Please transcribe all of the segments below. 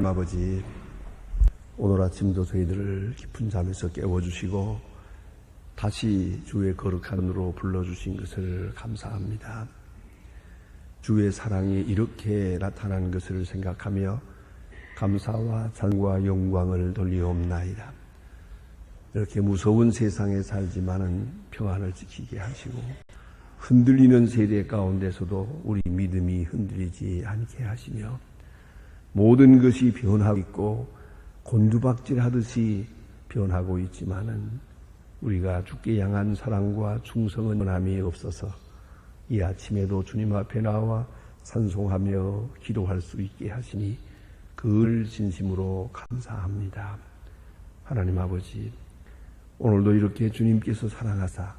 아버지, 오늘 아침도 저희들을 깊은 잠에서 깨워주시고 다시 주의 거룩한 은으로 불러주신 것을 감사합니다. 주의 사랑이 이렇게 나타난 것을 생각하며 감사와 찬과 영광을 돌리옵나이다. 이렇게 무서운 세상에 살지만은 평안을 지키게 하시고 흔들리는 세대 가운데서도 우리 믿음이 흔들리지 않게 하시며 모든 것이 변하고 있고 곤두박질하듯이 변하고 있지만은 우리가 주께 향한 사랑과 충성은 변함이 없어서 이 아침에도 주님 앞에 나와 찬송하며 기도할 수 있게 하시니 그를 진심으로 감사합니다. 하나님 아버지, 오늘도 이렇게 주님께서 사랑하사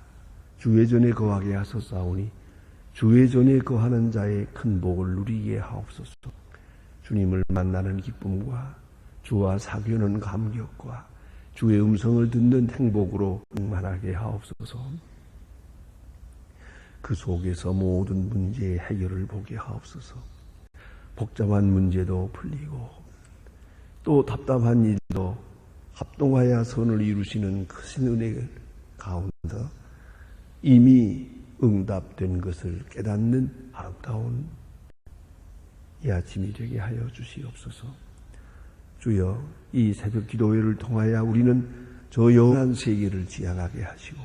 주의 전에 거하게 하소서오니 주의 전에 거하는 자의 큰 복을 누리게 하옵소서. 주님을 만나는 기쁨과 주와 사귀는 감격과 주의 음성을 듣는 행복으로 충만하게 하옵소서. 그 속에서 모든 문제의 해결을 보게 하옵소서. 복잡한 문제도 풀리고 또 답답한 일도 합동하여 선을 이루시는 크신 은혜 가운데 이미 응답된 것을 깨닫는 아름다운 이 아침이 되게 하여 주시옵소서. 주여, 이 새벽 기도회를 통하여 우리는 저 영원한 세계를 지향하게 하시고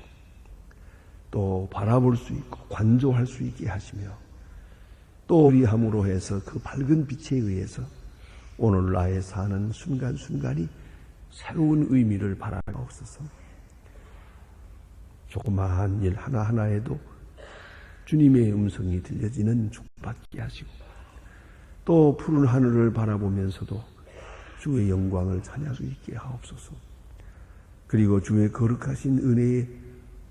또 바라볼 수 있고 관조할 수 있게 하시며 또 우리함으로 해서 그 밝은 빛에 의해서 오늘 나의 사는 순간순간이 새로운 의미를 바라옵소서. 조그마한 일 하나하나에도 주님의 음성이 들려지는 축복받게 하시고 또 푸른 하늘을 바라보면서도 주의 영광을 찬양할 수 있게 하옵소서. 그리고 주의 거룩하신 은혜에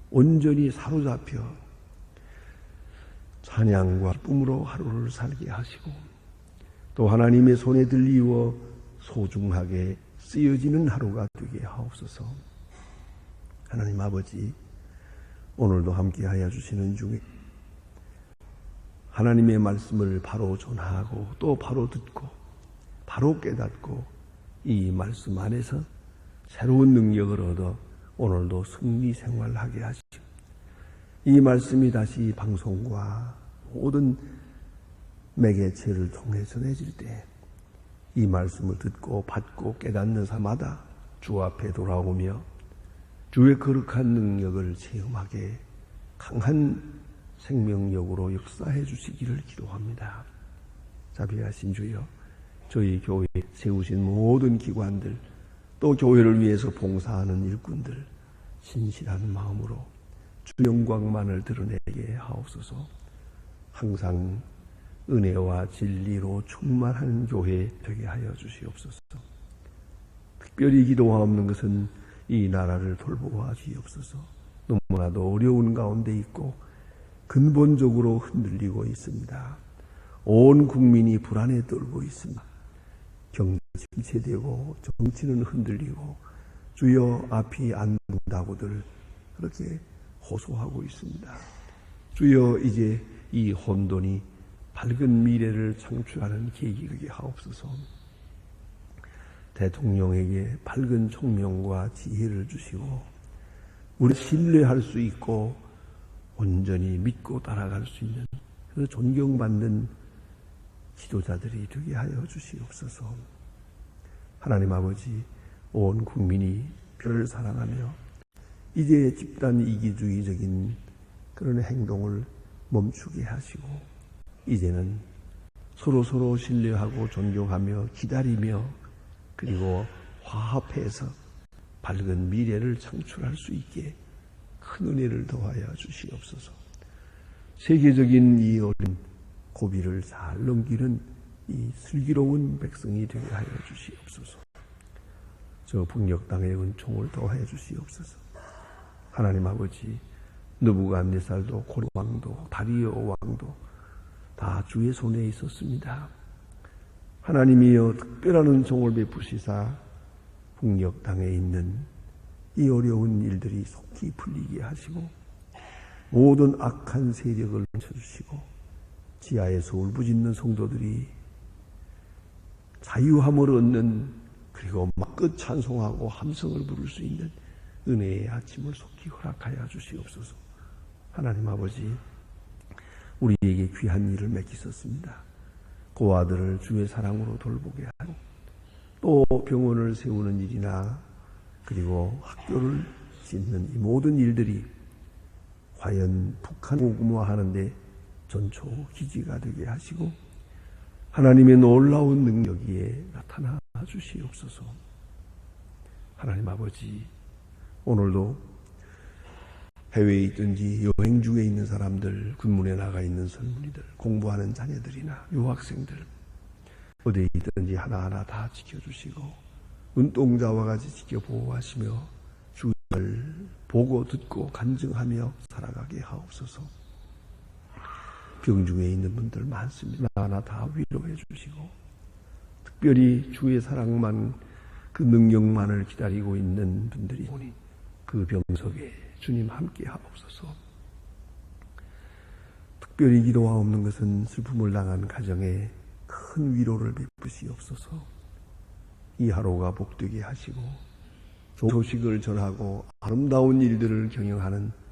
온전히 사로잡혀 찬양과 기쁨으로 하루를 살게 하시고 또 하나님의 손에 들리워 소중하게 쓰여지는 하루가 되게 하옵소서. 하나님 아버지, 오늘도 함께하여 주시는 중에 하나님의 말씀을 바로 전하고 또 바로 듣고 바로 깨닫고 이 말씀 안에서 새로운 능력을 얻어 오늘도 승리 생활하게 하시고 이 말씀이 다시 방송과 모든 매개체를 통해 전해질 때 이 말씀을 듣고 받고 깨닫는 사마다 주 앞에 돌아오며 주의 거룩한 능력을 체험하게 강한 생명력으로 역사해 주시기를 기도합니다. 자비하신 주여, 저희 교회에 세우신 모든 기관들 또 교회를 위해서 봉사하는 일꾼들 신실한 마음으로 주 영광만을 드러내게 하옵소서. 항상 은혜와 진리로 충만한 교회 되게 하여 주시옵소서. 특별히 기도하옵는 것은 이 나라를 돌보아 주시옵소서. 너무나도 어려운 가운데 있고 근본적으로 흔들리고 있습니다. 온 국민이 불안에 떨고 있습니다. 경제 침체되고 정치는 흔들리고 주여 앞이 안 보인다고들 그렇게 호소하고 있습니다. 주여, 이제 이 혼돈이 밝은 미래를 창출하는 계기가 되게 하옵소서. 대통령에게 밝은 총명과 지혜를 주시고 우리 신뢰할 수 있고 온전히 믿고 따라갈 수 있는 그 존경받는 지도자들이 되게 하여 주시옵소서. 하나님 아버지, 온 국민이 별을 사랑하며 이제 집단 이기주의적인 그런 행동을 멈추게 하시고 이제는 서로 신뢰하고 존경하며 기다리며 그리고 화합해서 밝은 미래를 창출할 수 있게 큰 은혜를 더하여 주시옵소서. 세계적인 이 어린 고비를 잘 넘기는 이 슬기로운 백성이 되게 하여 주시옵소서. 저 북녘 땅의 은총을 더하여 주시옵소서. 하나님 아버지, 느부갓네살도 고레 왕도 다리오 왕도 다 주의 손에 있었습니다. 하나님이여 특별한 은총을 베푸시사 북녘 땅에 있는 이 어려운 일들이 속히 풀리게 하시고 모든 악한 세력을 멈춰주시고 지하에서 울부짖는 성도들이 자유함을 얻는, 그리고 마음껏 찬송하고 함성을 부를 수 있는 은혜의 아침을 속히 허락하여 주시옵소서. 하나님 아버지, 우리에게 귀한 일을 맡기셨습니다. 고아들을 주의 사랑으로 돌보게 하고, 또 병원을 세우는 일이나 그리고 학교를 짓는 이 모든 일들이 과연 북한 복음화하는데 전초기지가 되게 하시고 하나님의 놀라운 능력이 나타나 주시옵소서. 하나님 아버지, 오늘도 해외에 있든지 여행 중에 있는 사람들, 군문에 나가 있는 젊은이들, 공부하는 자녀들이나 유학생들, 어디에 있든지 하나하나 다 지켜주시고 눈동자와 같이 지켜 보호하시며 주를 보고 듣고 간증하며 살아가게 하옵소서. 병중에 있는 분들 많습니다. 하나하나 다 위로해 주시고, 특별히 주의 사랑만, 그 능력만을 기다리고 있는 분들이 그 병석에 주님 함께 하옵소서. 특별히 기도하옵는 것은 슬픔을 당한 가정에 큰 위로를 베푸시옵소서. 이 하루가 복되게 하시고 좋은 소식을 전하고 아름다운 일들을 경영하는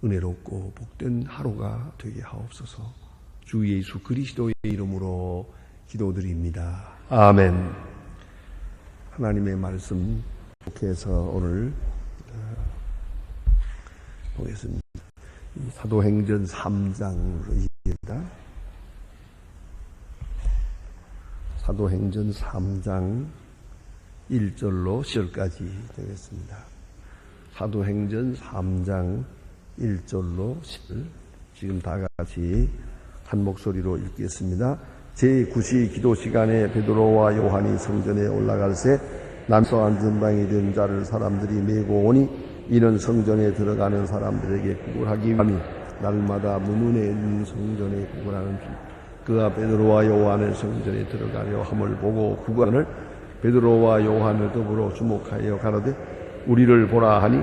은혜롭고 복된 하루가 되게 하옵소서. 주 예수 그리스도의 이름으로 기도드립니다. 아멘. 하나님의 말씀 계속해서 오늘 보겠습니다. 사도행전 3장입니다. 사도행전 3장 1절로 10절까지 되겠습니다. 사도행전 3장 1절로 10절, 지금 다 같이 한 목소리로 읽겠습니다. 제9시 기도 시간에 베드로와 요한이 성전에 올라갈새 남서 앉은 방에 든 자를 사람들이 메고 오니 이는 성전에 들어가는 사람들에게 구걸하기 위함이 날마다 문문에 있는 성전에 구걸하는 중 그가 베드로와 요한을 성전에 들어가려 함을 보고 구걸을 베드로와 요한을 더불어 주목하여 가로되 우리를 보라 하니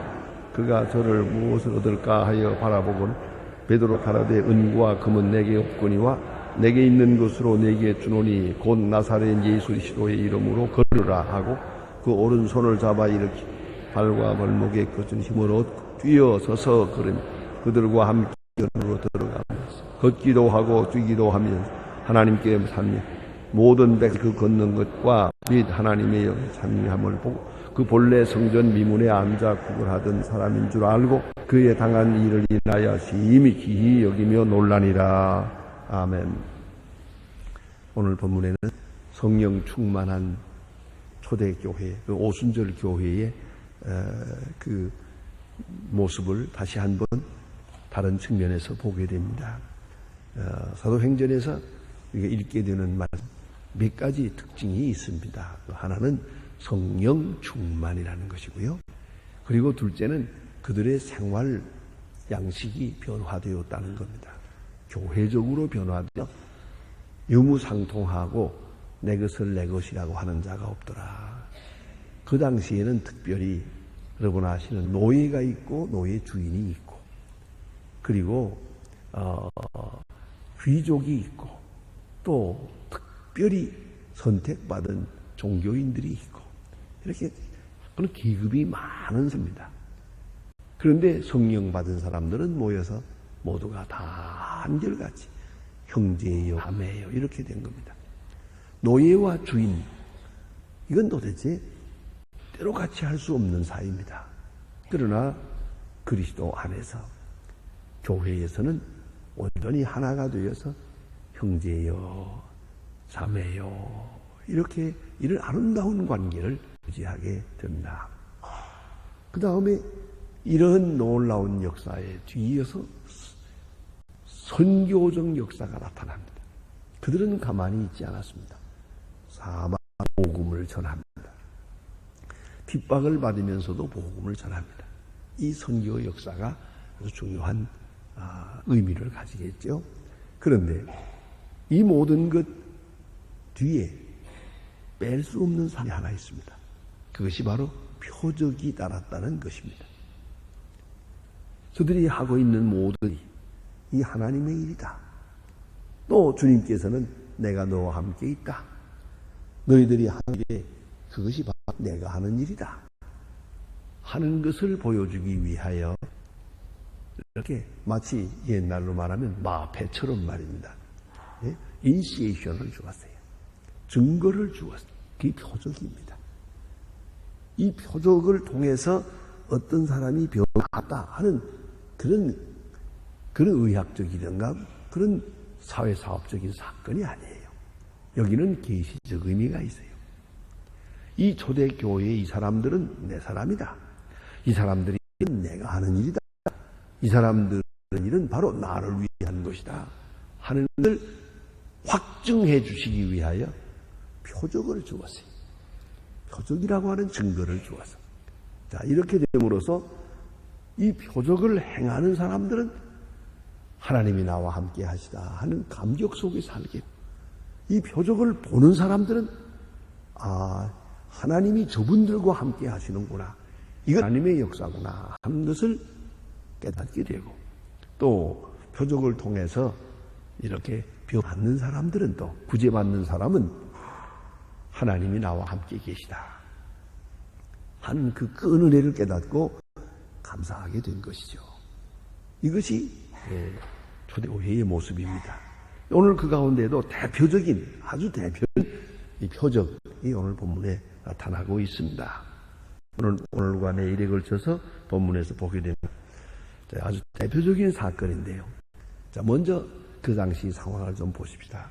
그가 저를 무엇을 얻을까 하여 바라보곤 베드로 가로되 은과 금은 내게 없거니와 내게 있는 것으로 내게 주노니 곧 나사렛 예수 그리스도의 이름으로 걸으라 하고 그 오른손을 잡아 일으키 발과 발목에 걷은 힘을 얻고 뛰어 서서 걸으며 그들과 함께 안으로 들어가면서 걷기도 하고 뛰기도 하면서 하나님께 참여 모든 백 그 걷는 것과 및 하나님의 영에 참여함을 보고 그 본래 성전 미문에 앉아 구걸하던 사람인 줄 알고 그의 당한 일을 인하여 심히 기히 여기며 놀라니라. 아멘. 오늘 본문에는 성령 충만한 초대교회, 그 오순절 교회의 그 모습을 다시 한번 다른 측면에서 보게 됩니다. 사도행전에서 우리가 읽게 되는 몇 가지 특징이 있습니다. 하나는 성령 충만이라는 것이고요. 그리고 둘째는 그들의 생활 양식이 변화되었다는 겁니다. 교회적으로 변화되어 유무상통하고 내 것을 내 것이라고 하는 자가 없더라. 그 당시에는 특별히 여러분 아시는 노예가 있고 노예 주인이 있고 그리고 귀족이 있고 또 특별히 선택받은 종교인들이 있고 이렇게 그런 계급이 많은 사람입니다. 그런데 성령 받은 사람들은 모여서 모두가 다 한결같이 형제예요, 자매예요 이렇게 된 겁니다. 노예와 주인 이건 도대체 때로 같이 할 수 없는 사이입니다. 그러나 그리스도 안에서 교회에서는 온전히 하나가 되어서 형제요, 자매요 이렇게 이런 아름다운 관계를 유지하게 됩니다. 그 다음에 이런 놀라운 역사에 뒤이어서 선교적 역사가 나타납니다. 그들은 가만히 있지 않았습니다. 사막 복음을 전합니다. 핍박을 받으면서도 복음을 전합니다. 이 선교 역사가 아주 중요한 의미를 가지겠죠. 그런데 이 모든 것 뒤에 뺄 수 없는 사실이 하나 있습니다. 그것이 바로 표적이 따랐다는 것입니다. 저들이 하고 있는 모든 이 하나님의 일이다. 또 주님께서는 내가 너와 함께 있다. 너희들이 하는 게 그것이 바로 내가 하는 일이다 하는 것을 보여주기 위하여 이렇게 마치 옛날로 말하면 마패처럼 말입니다. 예? 인시에이션을 주었어요. 증거를 주었어요. 그게 표적입니다. 이 표적을 통해서 어떤 사람이 변화했다 하는 그런 의학적이든가 그런 사회사업적인 사건이 아니에요. 여기는 계시적 의미가 있어요. 이 초대교회의 이 사람들은 내 사람이다. 이 사람들이 내가 하는 일이다. 이 사람들의 일은 바로 나를 위한 것이다 하는 것을 확증해 주시기 위하여 표적을 주었어요. 표적이라고 하는 증거를 주어서. 자, 이렇게 됨으로써 이 표적을 행하는 사람들은 하나님이 나와 함께 하시다 하는 감격 속에 살게. 이 표적을 보는 사람들은 하나님이 저분들과 함께 하시는구나. 이건 하나님의 역사구나 하는 것을 깨닫게 되고, 또 표적을 통해서 이렇게 병받는 사람들은, 또 구제받는 사람은 하나님이 나와 함께 계시다 한 그 큰 은혜를 깨닫고 감사하게 된 것이죠. 이것이 초대교회의 모습입니다. 오늘 그 가운데도 대표적인, 아주 대표적인 이 표적이 오늘 본문에 나타나고 있습니다. 오늘과 내일에 걸쳐서 본문에서 보게 되는 아주 대표적인 사건인데요. 자, 먼저 그 당시 상황을 좀 보십시다.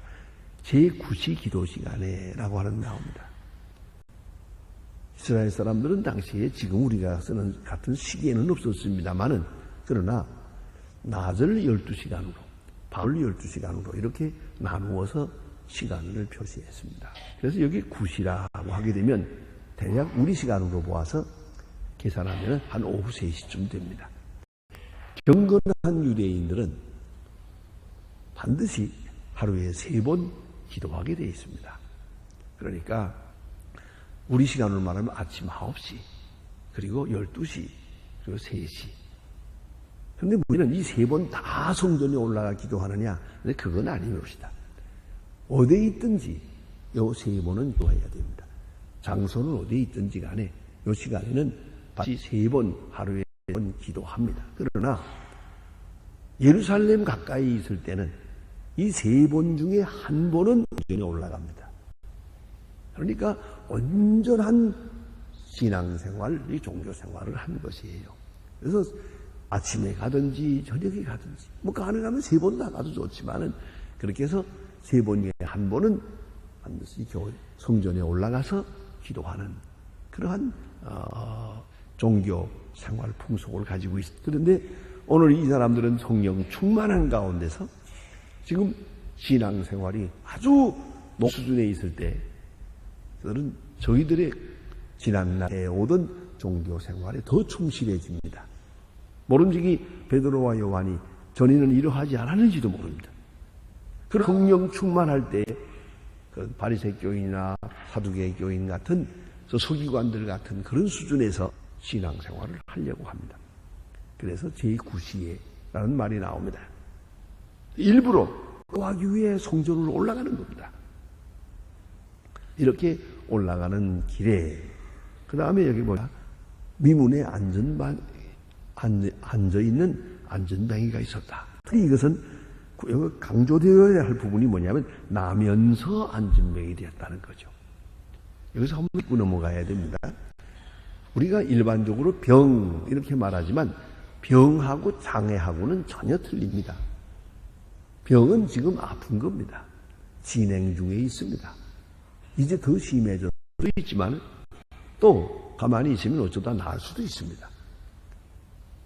제9시 기도 시간에라고 하는 나옵니다. 이스라엘 사람들은 당시에 지금 우리가 쓰는 같은 시계는 없었습니다만은, 그러나 낮을 12시간으로, 밤을 12시간으로 이렇게 나누어서 시간을 표시했습니다. 그래서 여기 9시라고 하게 되면 대략 우리 시간으로 보아서 계산하면 한 오후 3시쯤 됩니다. 경건한 유대인들은 반드시 하루에 3번 기도하게 되어 있습니다. 그러니까 우리 시간으로 말하면 아침 9시, 그리고 12시, 그리고 3시. 그런데 우리는 이 3번 다 성전에 올라가 기도하느냐? 근데 그건 아닙니다. 어디에 있든지 이 3번은 기도해야 됩니다. 장소는 어디에 있든지 간에 이 시간에는 다시 3번, 하루에 3번 기도합니다. 그러나 예루살렘 가까이 있을 때는 이 3번 중에 한 번은 성전에 올라갑니다. 그러니까 온전한 신앙생활, 이 종교생활을 한 것이에요. 그래서 아침에 가든지 저녁에 가든지 뭐 가능하면 3번 다 가도 좋지만은, 그렇게 해서 3번 중에 한 번은 반드시 성전에 올라가서 기도하는 그러한 종교 생활 풍속을 가지고 있습니다. 그런데 오늘 이 사람들은 성령 충만한 가운데서 지금 신앙생활이 아주 높은 수준에 있을 때 저희들의 지난날에 오던 종교생활에 더 충실해집니다. 모름지기 베드로와 요한이 전에는 이러하지 않았는지도 모릅니다. 그런 성령 충만할 때 바리새 교인이나 사두개 교인 같은 서기관들 같은 그런 수준에서 신앙생활을 하려고 합니다. 그래서 제9시에라는 말이 나옵니다. 일부러 구하기 위해 성전으로 올라가는 겁니다. 이렇게 올라가는 길에 그 다음에 여기 뭐야? 미문에 앉아있는 안전뱅이가 있었다. 특히 이것은 강조되어야 할 부분이 뭐냐면 나면서 안전뱅이 되었다는 거죠. 여기서 한번 짚고 넘어가야 됩니다. 우리가 일반적으로 병 이렇게 말하지만 병하고 장애하고는 전혀 틀립니다. 병은 지금 아픈 겁니다. 진행 중에 있습니다. 이제 더 심해질 수도 있지만 또 가만히 있으면 어쩌다 나을 수도 있습니다.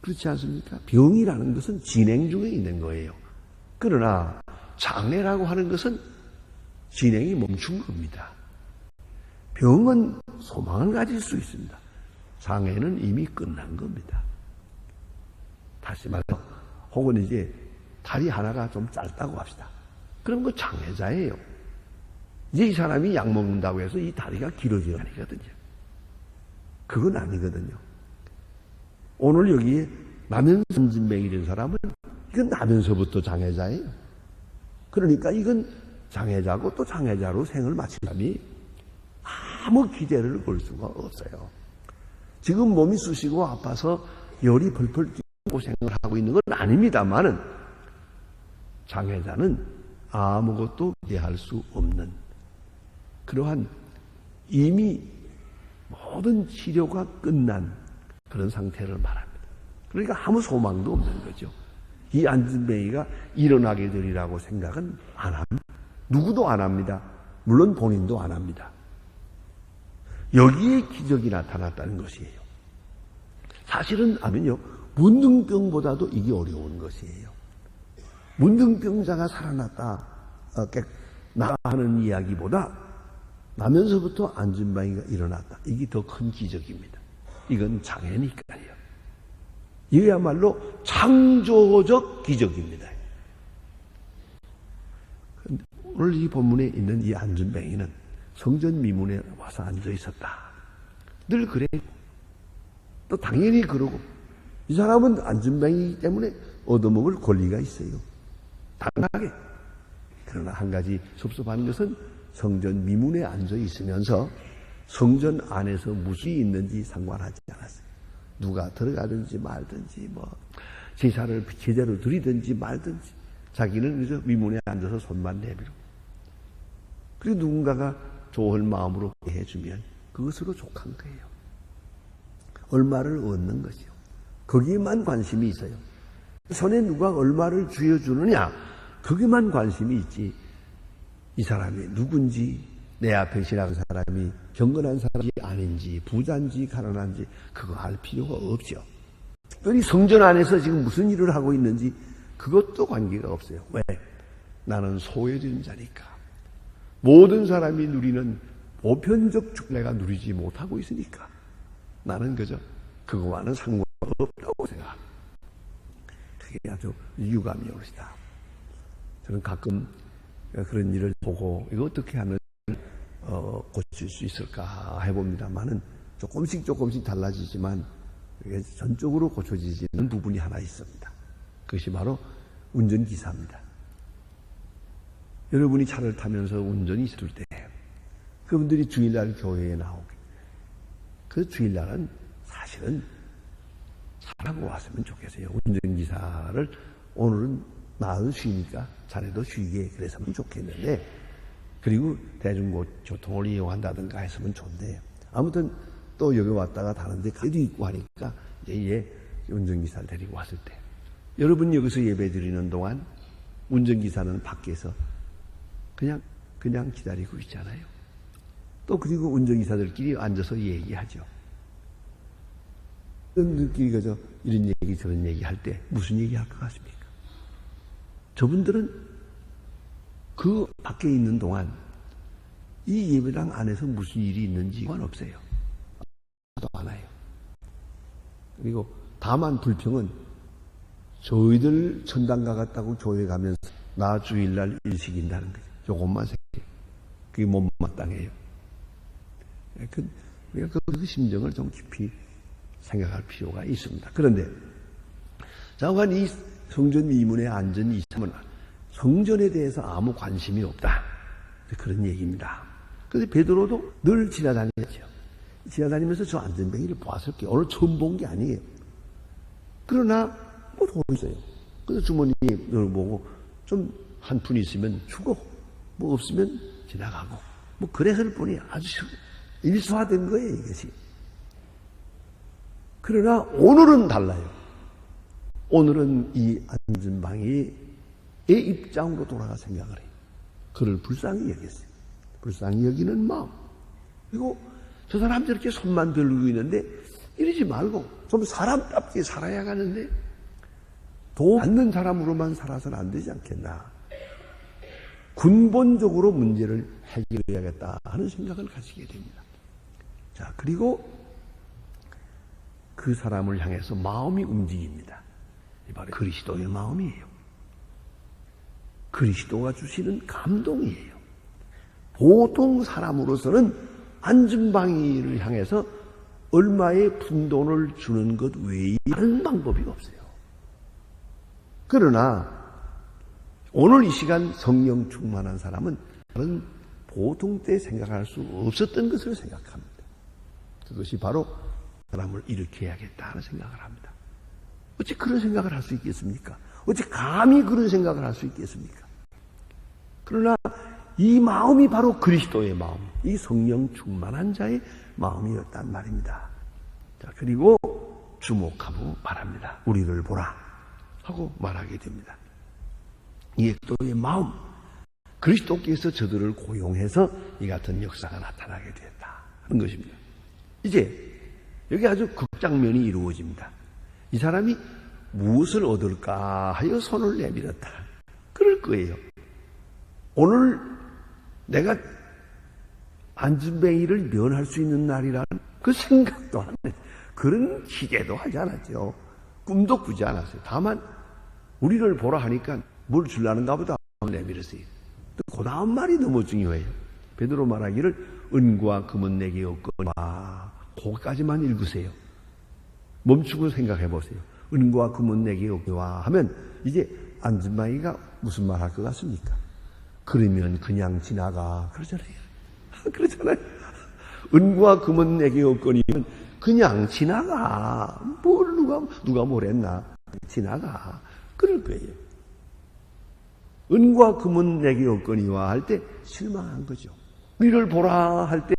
그렇지 않습니까? 병이라는 것은 진행 중에 있는 거예요. 그러나 장애라고 하는 것은 진행이 멈춘 겁니다. 병은 소망을 가질 수 있습니다. 장애는 이미 끝난 겁니다. 다시 말해서 혹은 이제 다리 하나가 좀 짧다고 합시다. 그럼 그 장애자예요. 이제 이 사람이 약 먹는다고 해서 이 다리가 길어지는 게 아니거든요. 그건 아니거든요. 오늘 여기에 나면서 안전뱅이 된 사람은 이건 나면서부터 장애자예요. 그러니까 이건 장애자고 또 장애자로 생을 마친 사람이 아무 기대를 걸 수가 없어요. 지금 몸이 쑤시고 아파서 열이 펄펄 뛰고 고생을 하고 있는 건 아닙니다만은 장애자는 아무것도 기대할 수 없는 그러한 이미 모든 치료가 끝난 그런 상태를 말합니다. 그러니까 아무 소망도 없는 거죠. 이 안진뱅이가 일어나게 되리라고 생각은 안 합니다. 누구도 안 합니다. 물론 본인도 안 합니다. 여기에 기적이 나타났다는 것이에요. 사실은 아면요, 문둥병보다도 이게 어려운 것이에요. 문둥병자가 살아났다, 나가는 이야기보다 나면서부터 안진뱅이가 일어났다. 이게 더 큰 기적입니다. 이건 장애니까요. 이거야말로 창조적 기적입니다. 오늘 이 본문에 있는 이 안진뱅이는 성전 미문에 와서 앉아 있었다. 늘 그래. 또 당연히 그러고 이 사람은 안진뱅이이기 때문에 얻어먹을 권리가 있어요. 당연하게. 그러나 한 가지 섭섭한 것은 성전 미문에 앉아 있으면서 성전 안에서 무슨 일이 있는지 상관하지 않았어요. 누가 들어가든지 말든지 제사를 제대로 드리든지 말든지 자기는 그저 미문에 앉아서 손만 내밀고 그리고 누군가가 좋은 마음으로 해주면 그것으로 족한 거예요. 얼마를 얻는 것이요. 거기에만 관심이 있어요. 손에 누가 얼마를 쥐어주느냐 거기에만 관심이 있지 이 사람이 누군지 내 앞에 지나간 사람이 경건한 사람이 아닌지 부자인지 가난한지 그거 알 필요가 없죠. 특별히 성전 안에서 지금 무슨 일을 하고 있는지 그것도 관계가 없어요. 왜? 나는 소외된 자니까. 모든 사람이 누리는 보편적 내가 누리지 못하고 있으니까 나는 그저 그거와는 상관없다고 생각합니다. 그게 아주 유감이 오시다. 저는 가끔 그런 일을 보고 이거 어떻게 하면 고칠 수 있을까 해봅니다만은 조금씩 달라지지만 이게 전적으로 고쳐지지는 부분이 하나 있습니다. 그것이 바로 운전기사입니다. 여러분이 차를 타면서 운전이 있을 때 그분들이 주일날 교회에 나오게 그 주일날은 사실은 잘하고 왔으면 좋겠어요. 운전기사를 오늘은 나도 쉬니까 자네도 쉬게 그랬으면 좋겠는데 그리고 대중교통을 이용한다든가 했으면 좋은데 아무튼 또 여기 왔다가 다른데 가도 있고 하니까 이제 운전기사를 데리고 왔을 때 여러분 여기서 예배 드리는 동안 운전기사는 밖에서 그냥 기다리고 있잖아요. 또 그리고 운전기사들끼리 앉아서 얘기하죠. 운전들끼리 그저 이런 얘기 저런 얘기 할 때 무슨 얘기 할 것 같습니까? 저분들은 그 밖에 있는 동안 이 예배당 안에서 무슨 일이 있는지 상관없어요. 또 않아요. 그리고 다만 불평은 저희들 천당 가갔다고 교회 가면서 나 주일날 일시킨다는 거죠. 요것만 생각해요. 그게 못마땅해요. 우리가 그 심정을 좀 깊이 생각할 필요가 있습니다. 그런데 자관 이 성전 미문에 앉은 이 사람은 성전에 대해서 아무 관심이 없다. 그런 얘기입니다. 그런데 베드로도 늘 지나다녔죠. 지나다니면서 저 안진뱅이를 보았을 게 오늘 처음 본 게 아니에요. 그러나 돈 있어요. 그래서 주머니를 보고 좀 한 푼 있으면 주고 없으면 지나가고 그랬을 뿐이 아주 일소화된 거예요, 이것이. 그러나 오늘은 달라요. 오늘은 이 안진뱅이의 입장으로 돌아가 생각을 해요. 그를 불쌍히 여겼어요. 불쌍히 여기는 마음. 그리고 저 사람 저렇게 손만 들고 있는데 이러지 말고 좀 사람답게 살아야 하는데 돈 받는 사람으로만 살아서는 안 되지 않겠나. 근본적으로 문제를 해결해야겠다 하는 생각을 가지게 됩니다. 자, 그리고 그 사람을 향해서 마음이 움직입니다. 이 바로 그리스도의 마음이에요. 그리스도가 주시는 감동이에요. 보통 사람으로서는 안진뱅이를 향해서 얼마의 푼돈을 주는 것 외에 다른 방법이 없어요. 그러나 오늘 이 시간 성령 충만한 사람은 다른 보통 때 생각할 수 없었던 것을 생각합니다. 그것이 바로 사람을 일으켜야겠다는 생각을 합니다. 어찌 그런 생각을 할 수 있겠습니까? 어찌 감히 그런 생각을 할 수 있겠습니까? 그러나 이 마음이 바로 그리스도의 마음, 이 성령 충만한 자의 마음이었단 말입니다. 자, 그리고 주목하고 말합니다. 우리를 보라 하고 말하게 됩니다. 이 그리스도의 마음, 그리스도께서 저들을 고용해서 이 같은 역사가 나타나게 되었다 하는 것입니다. 이제 여기 아주 극장면이 이루어집니다. 이 사람이 무엇을 얻을까 하여 손을 내밀었다. 그럴 거예요. 오늘 내가 안진뱅이를 면할 수 있는 날이라는 그 생각도 안 해. 그런 기대도 하지 않았죠. 꿈도 꾸지 않았어요. 다만 우리를 보라 하니까 뭘 주려는가 보다 내밀었어요. 또 그 다음 말이 너무 중요해요. 베드로 말하기를 은과 금은 내게 없거니와, 거기까지만 읽으세요. 멈추고 생각해 보세요. 은과 금은 내게 없거니와 하면 이제 안진뱅이가 무슨 말 할 것 같습니까? 그러면 그냥 지나가 그러잖아요. 그러잖아요. 은과 금은 내게 없거니면 그냥 지나가. 뭘 누가 뭘 했나? 지나가. 그럴 거예요. 은과 금은 내게 없거니와 할 때 실망한 거죠. 우리를 보라 할 때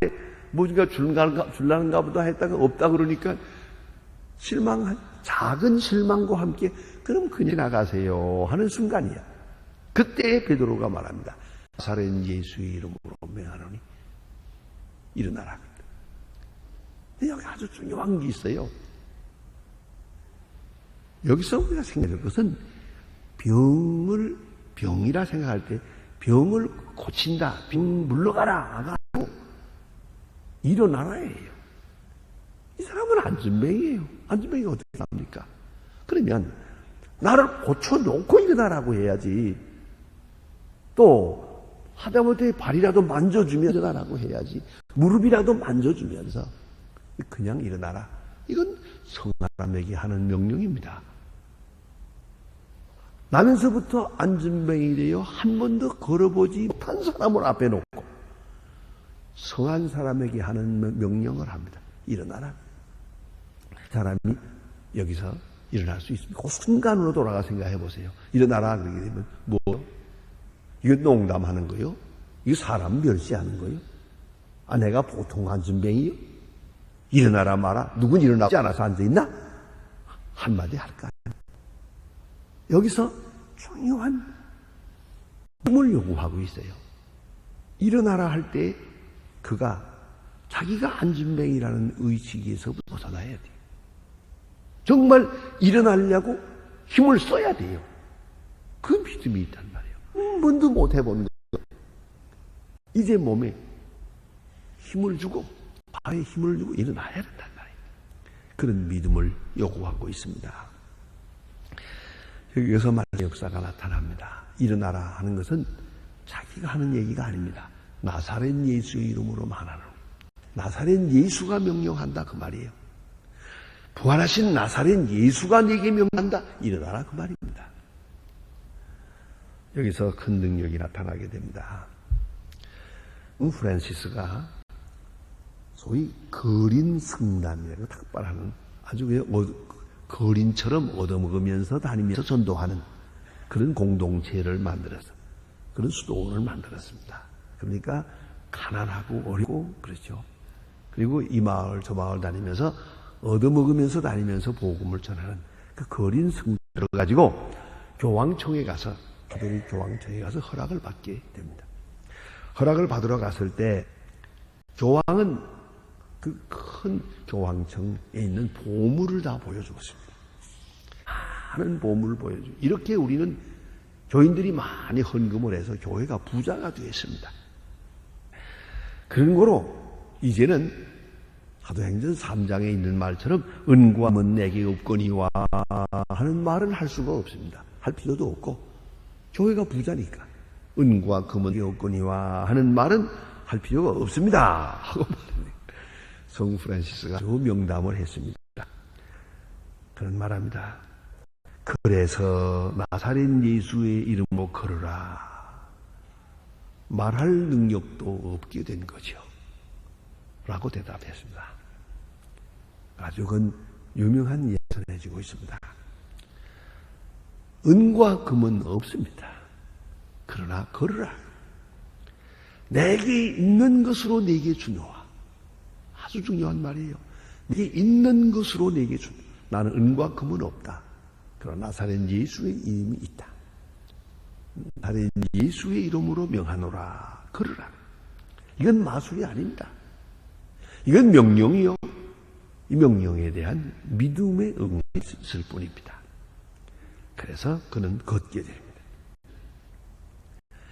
뭔가 줄라는가 보다 했다가 없다 그러니까 실망한, 작은 실망과 함께 그럼 그냥 나가세요 하는 순간이야. 그때 베드로가 말합니다. 나사렛 예수의 이름으로 명하노니 일어나라. 근데 여기 아주 중요한 게 있어요. 여기서 우리가 생각할 것은 병이라 생각할 때 병을 고친다, 병 물러가라 하고 일어나라예요. 이 사람은 안진뱅이에요. 안진뱅이가 어떻게 합니까? 그러면 나를 고쳐놓고 일어나라고 해야지. 또 하다못해 발이라도 만져주면 일어나라고 해야지. 무릎이라도 만져주면서 그냥 일어나라. 이건 성사람에게 하는 명령입니다. 나면서부터 안진뱅이 되어 한 번도 걸어보지 못한 사람을 앞에 놓고 성한 사람에게 하는 명령을 합니다. 일어나라. 사람이 여기서 일어날 수 있습니다. 그 순간으로 돌아가 생각해 보세요. 일어나라 그러게 되면 뭐? 이거 농담하는 거요? 이거 사람 멸시하는 거요? 아, 내가 보통 안진뱅이요? 일어나라 마라. 누군 일어나지 않아서 앉아있나? 한마디 할까? 여기서 중요한 힘을 요구하고 있어요. 일어나라 할 때 그가 자기가 안진뱅이라는 의식에서 벗어나야 돼요. 정말 일어나려고 힘을 써야 돼요. 그 믿음이 있단 말이에요. 한 번도 못 해본 거. 이제 몸에 힘을 주고 발에 힘을 주고 일어나야 된단 말이에요. 그런 믿음을 요구하고 있습니다. 여기서 말의 역사가 나타납니다. 일어나라 하는 것은 자기가 하는 얘기가 아닙니다. 나사렛 예수의 이름으로 말하는, 나사렛 예수가 명령한다 그 말이에요. 부활하신 나사렛 예수가 네게 명한다. 일어나라 그 말입니다. 여기서 큰 능력이 나타나게 됩니다. 프란시스가 소위 거린 성담이라고 탁발하는 아주 거린처럼 얻어먹으면서 다니면서 전도하는 그런 공동체를 만들어서 그런 수도원을 만들었습니다. 그러니까 가난하고 어리고 그렇죠. 그리고 이 마을 저 마을 다니면서 얻어먹으면서 다니면서 복음을 전하는 그 거린 성들을 가지고 교황청에 가서 가톨릭 교황청에 가서 허락을 받게 됩니다. 허락을 받으러 갔을 때 교황은 그 큰 교황청에 있는 보물을 다 보여주었습니다. 많은 보물을 보여주고 이렇게 우리는 교인들이 많이 헌금을 해서 교회가 부자가 되었습니다. 그런 거로 이제는 사도행전 3장에 있는 말처럼 은과 금은 내게 없거니와 하는 말은 할 수가 없습니다. 할 필요도 없고 교회가 부자니까 은과 금은 내게 없거니와 하는 말은 할 필요가 없습니다 하고 말합니다. 성 프란시스가 아주 명담을 했습니다. 그런 말합니다. 그래서 나사렛 예수의 이름으로 걸으라. 말할 능력도 없게 된 거죠. 라고 대답했습니다. 가족은 유명한 예를 해주고 있습니다. 은과 금은 없습니다. 그러나 걸으라. 내게 있는 것으로 내게 주노라. 아주 중요한 말이에요. 내게 있는 것으로 내게 주노라. 나는 은과 금은 없다. 그러나 나사렛 예수의 이름이 있다. 나사렛 예수의 이름으로 명하노라. 걸으라. 이건 마술이 아닙니다. 이건 명령이요. 이 명령에 대한 믿음의 응답이 있을 뿐입니다. 그래서 그는 걷게 됩니다.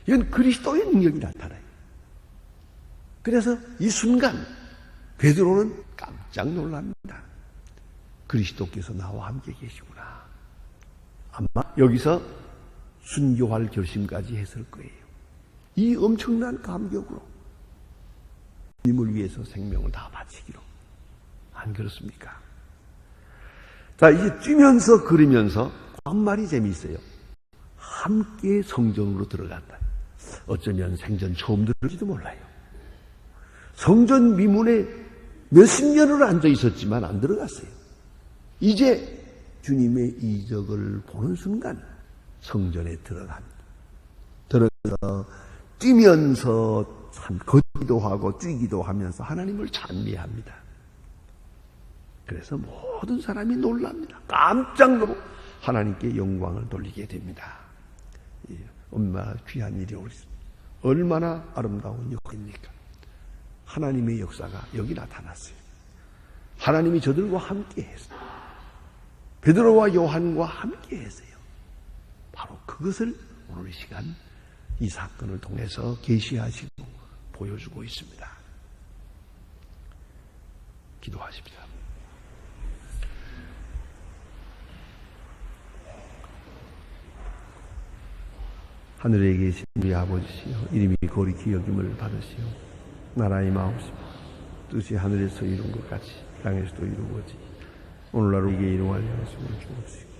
이건 그리스도의 능력이 나타나요. 그래서 이 순간 베드로는 깜짝 놀랍니다. 그리스도께서 나와 함께 계시구나. 아마 여기서 순교할 결심까지 했을 거예요. 이 엄청난 감격으로 님을 위해서 생명을 다 바치기로. 안 그렇습니까? 자, 이제 뛰면서 걸으면서 한 말이 재미있어요. 함께 성전으로 들어간다. 어쩌면 생전 처음 들을지도 몰라요. 성전 미문에 몇십 년을 앉아 있었지만 안 들어갔어요. 이제 주님의 이적을 보는 순간 성전에 들어갑니다. 들어가서 뛰면서 참 걷기도 하고 뛰기도 하면서 하나님을 찬미합니다. 그래서 모든 사람이 놀랍니다. 깜짝 놀고 하나님께 영광을 돌리게 됩니다. 얼마나 귀한 일이 오겠습니까? 얼마나 아름다운 역사입니까? 하나님의 역사가 여기 나타났어요. 하나님이 저들과 함께 했어요. 베드로와 요한과 함께 했어요. 바로 그것을 오늘 이 시간 이 사건을 통해서 계시하시고 보여주고 있습니다. 기도하십시오. 하늘에 계신 우리 아버지시여, 이름이 거룩히 여김을 받으시오. 나라의 마옵시며 뜻이 하늘에서 이룬 것 같이 땅에서도 이루어지. 오늘날 우리에게 일용할 양식을 주옵시고,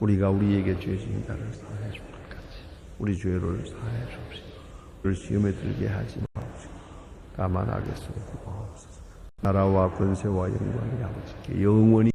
우리가 우리에게 죄 지은 자를 사하여 준 것 같이 우리 죄를 사하여 주옵시고, 우리를 시험에 들게 하지 마옵시고 다만 악에서 구하옵소서. 나라와 권세와 영광이 아버지께 영원히